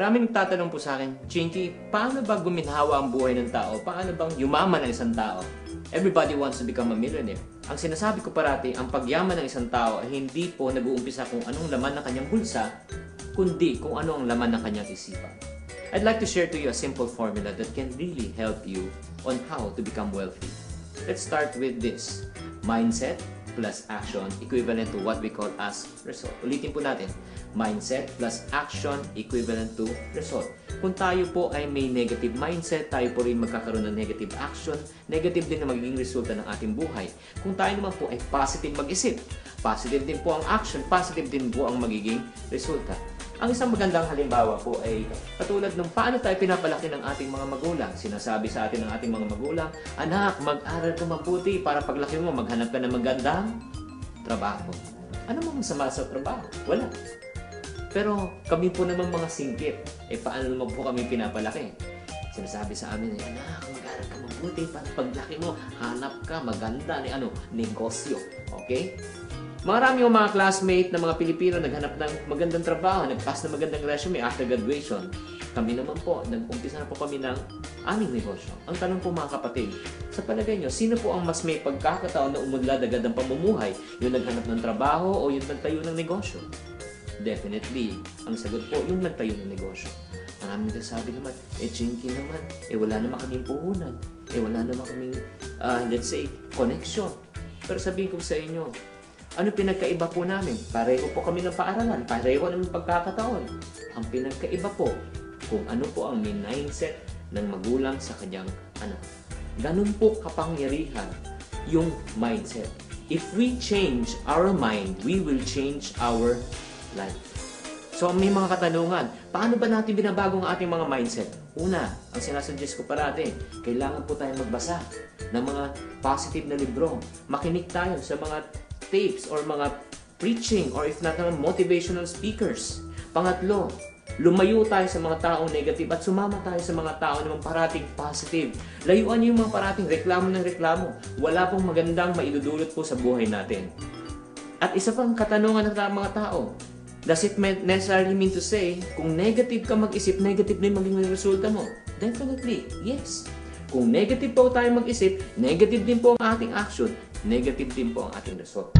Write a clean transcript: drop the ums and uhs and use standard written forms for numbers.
Maraming nagtatanong po sa akin, Chinky, paano ba guminhawa ang buhay ng tao? Paano bang yumaman ang isang tao? Everybody wants to become a millionaire. Ang sinasabi ko parati, ang pagyaman ng isang tao ay hindi po nag-uumpisa kung anong laman ng kanyang bulsa, kundi kung ano ang laman ng kanyang isipan. I'd like to share to you a simple formula that can really help you on how to become wealthy. Let's start with this. Mindset plus action equivalent to what we call as result. Ulitin po natin. Mindset plus action equivalent to result. Kung tayo po ay may negative mindset, tayo po rin magkakaroon ng negative action. Negative din na magiging resulta ng ating buhay. Kung tayo naman po ay positive mag-isip, positive din po ang action, positive din po ang magiging resulta. Ang isang magandang halimbawa po ay katulad ng paano tayo pinapalaki ng ating mga magulang. Sinasabi sa atin ng ating mga magulang, anak, mag-aral ka mabuti para paglaki mo maghanap ka ng magandang trabaho. Ano mang masama sa trabaho? Wala. Pero kami po naman mga singkit, paano naman po kami pinapalaki? Sinasabi sa amin, anak, mag-aral ka mabuti para paglaki mo, hanap ka maganda ni negosyo. Okay? Marami yung mga classmate na mga Pilipino naghanap ng magandang trabaho, nag-pass na magandang resume after graduation. Kami naman po, nag-umpisa na po kami ng aming negosyo. Ang tanong po mga kapatid, sa palagay nyo, sino po ang mas may pagkakataon na umunlad agad ng pamumuhay? Yung naghanap ng trabaho o yung nagtayo ng negosyo? Definitely, ang sagot po, yung nagtayo ng negosyo. Maraming nagsasabi naman, Chinky naman, wala naman kaming puhunan, wala naman kaming, let's say, connection. Pero sabihin ko sa inyo, ano pinagkaiba po namin? Pareho po kami ng paaralan, pareho ng pagkakataon. Ang pinagkaiba po, kung ano po ang mindset ng magulang sa kanyang anak. Ganun po kapangyarihan yung mindset. If we change our mind, we will change our life. So may mga katanungan, paano ba natin binabago ang ating mga mindset? Una, ang sinasuggest ko parati, kailangan po tayong magbasa ng mga positive na libro. Makinig tayo sa mga tapes or mga preaching or if not naman motivational speakers. Pangatlo, lumayo tayo sa mga taong negative at sumama tayo sa mga tao naman parating positive. Layuan niyo yung mga parating reklamo ng reklamo. Wala pong magandang maidudulot po sa buhay natin. At isa pang katanungan ng mga tao, does it necessarily mean to say, kung negative ka mag-isip, negative din maging resulta mo? Definitely, yes. Kung negative po tayo mag-isip, negative din po ang ating action, negative din po ang ating result.